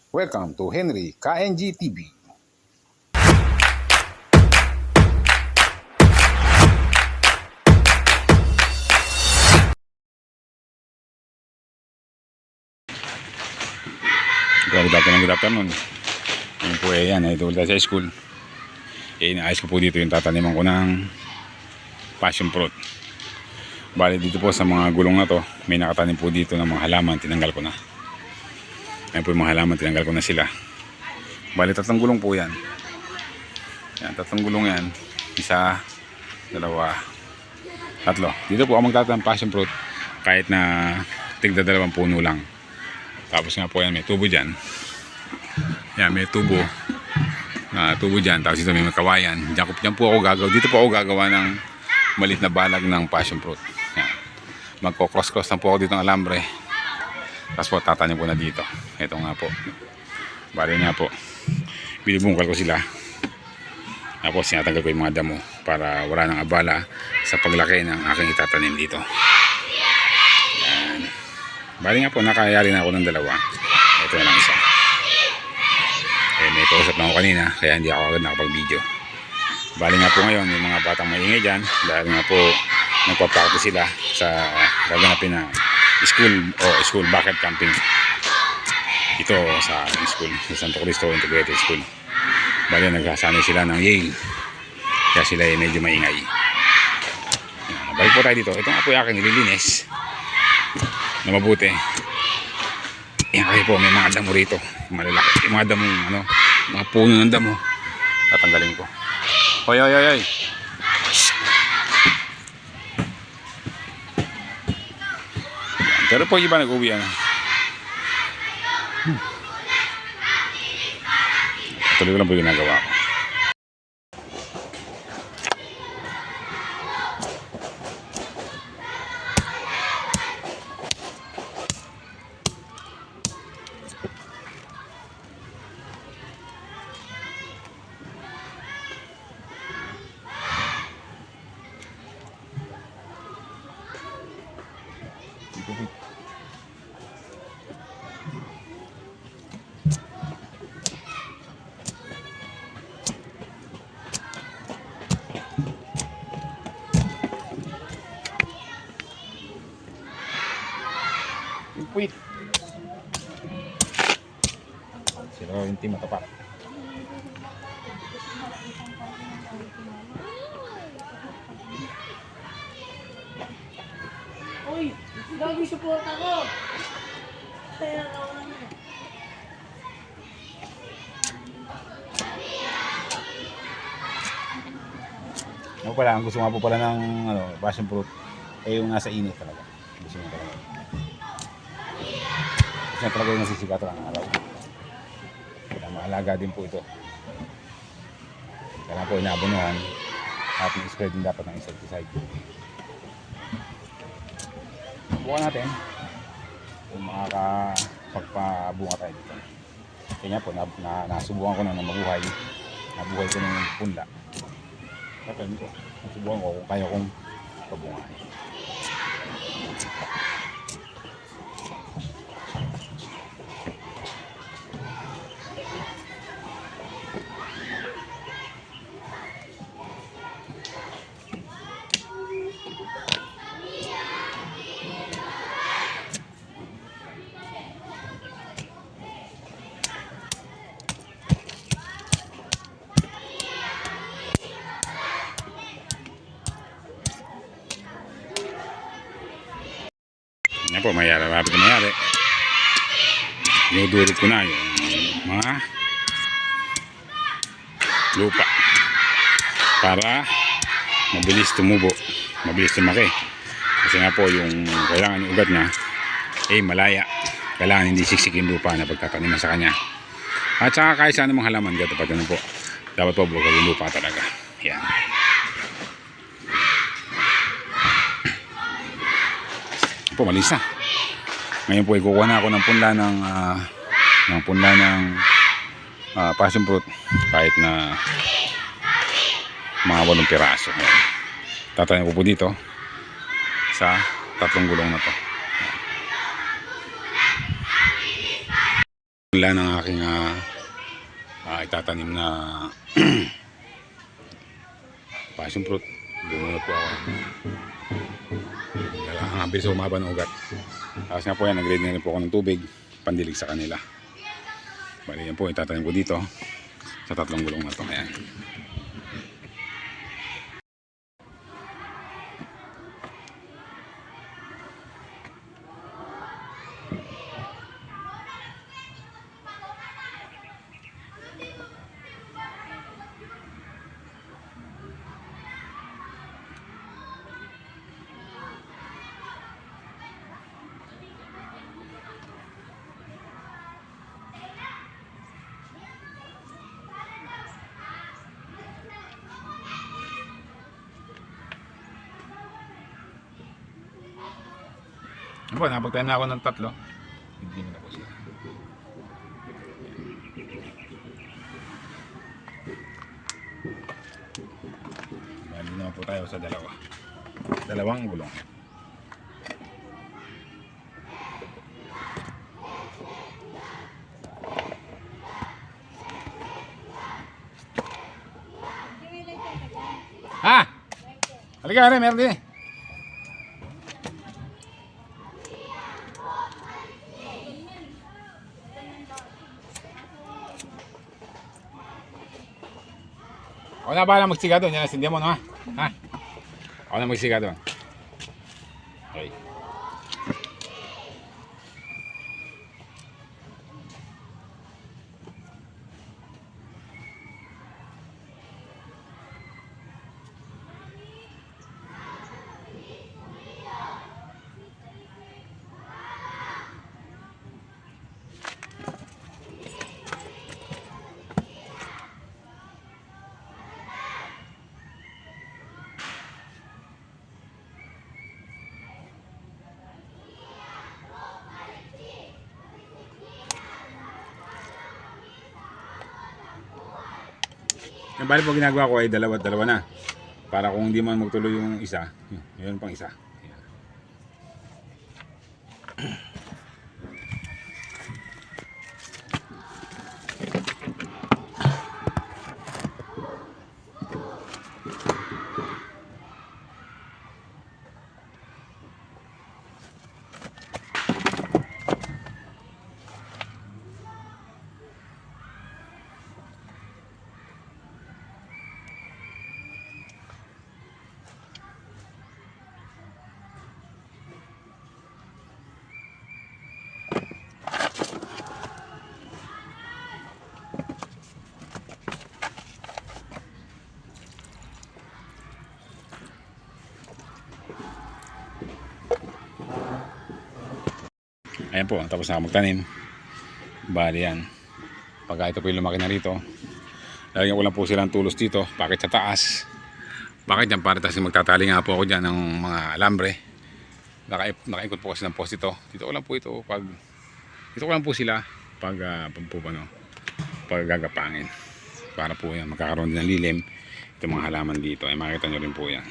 Welcome to Henry KNG TV. Good afternoon. Ngayon po yan, ito ulit sa school. Inaayos ko po dito yung tataniman ko ng passion fruit. Bali dito po sa mga gulong na to, may nakatanim po dito ng mga halaman, tinanggal ko na. Ngayon po yung mga halaman, tinanggal ko na sila. Bali tatlong gulong po yan. Yan, tatlong gulong yan. Isa, dalawa, tatlo. Dito po ako magtatanim passion fruit kahit na tigda 2 puno lang. Tapos nga po yan, may tubo dyan. Yan, may tubo. Tubo dyan. Tapos dito may kawayan. Diyan po ako gagawa. Dito po ako gagawa ng maliit na balag ng passion fruit. Yan. Magko-cross-cross lang po ako dito ng alambre. Tapos po tatanim ko na dito. Ito nga po. Bali nga po. Binubungkal ko sila. Tapos sinatanggal ko yung mga damo para wala nang abala sa paglaki ng aking itatanim dito. Yan. Bali nga po, nakayari na ako ng 2. Ito na lang isa. May kausap na ako kanina, kaya hindi ako agad nakapag-video. Bali nga po ngayon, yung mga batang maingay dyan, dahil nga po nagpa-practice sila sa gaganapin na school bucket camping. Ito sa school, sa Santo Cristo Integrated School. Bali nagsasanay sila ng Yale, kaya sila ay medyo maingay. Balik po tayo dito. Ito nga po yung aking nililinis na mabuti. Yan kasi po may mga damo rito malalaki, yung mga damo, mga puno ng damo tatanggalin ko. Hoy. Pero po iba nag-uwi tuloy ko lang po yung ginagawa ko. Wait. Sila yung team matapat. Uy, gagi support ako. Kaya ako lang. Ako pala, ang gusto nga po pala ng passion fruit ay yung nasa init talaga. Gusto nga talaga. Gusto nga talaga yung nasisikatan ang araw. Kaya maalaga din po ito. Kaya po inaabonohan at i-spread din dapat ng insecticide. Bukan natin kung makakapagpabunga tayo dito. Kaya po, nasubukan ko na mabuhay. Nabuhay ko ng punla. Kaya ko, nasubukan ko kung kaya kong pabungahin. Yan po, malapit na mayari. Dinudurot ko na yung mga lupa para mabilis tumubo, mabilis tumaki. Kasi nga po yung kailangan yung ugat niya ay malaya. Kailangan hindi siksik yung lupa na pagtataniman sa kanya. At saka kahit saan namang halaman, gato pa po, dapat po bukal yung lupa talaga. Yan. Po, malis na. Ngayon po kukuha na ako ng punla ng passion fruit kahit na mga 8 piraso. Tatanim ko po dito sa 3 gulong na to. Wala ng aking itatanim na passion fruit. Bumunot po ako. Ang bilis umaba ng ugat. Tapos nga po yan, nag-ready na rin po ako ng tubig pandilig sa kanila. Bali yan po, itatanim ko dito sa 3 gulong na ito. Ayan. Ano po, napagtanim na ako ng 3. Hindi na po sila. Bali naman po tayo sa 2 gulong. Ha? Halika rin, meron din eh. Ako na bahala magsiga doon. Yan ang sindihan mo, no? Ha? Ako na magsiga doon. Okay. Yung bali po ginagawa ko ay 2 na. Para kung hindi man magtuloy yung isa, yun pang isa. Ayan. Ayan po, tapos na magtanim. Bali yan. Pagka ito po yung lumaki na rito, lalagyan ko lang po silang tulos dito, bakit sa taas. Bakit dyan? Para kasi magtatali nga po ako dyan ng mga alambre. Nakaikot po kasi ng post ito. Dito ko lang po ito dito ko lang po sila pag gagapangin. Para po yan, magkakaroon din ng lilim. Itong mga halaman dito, ay makita nyo rin po yan.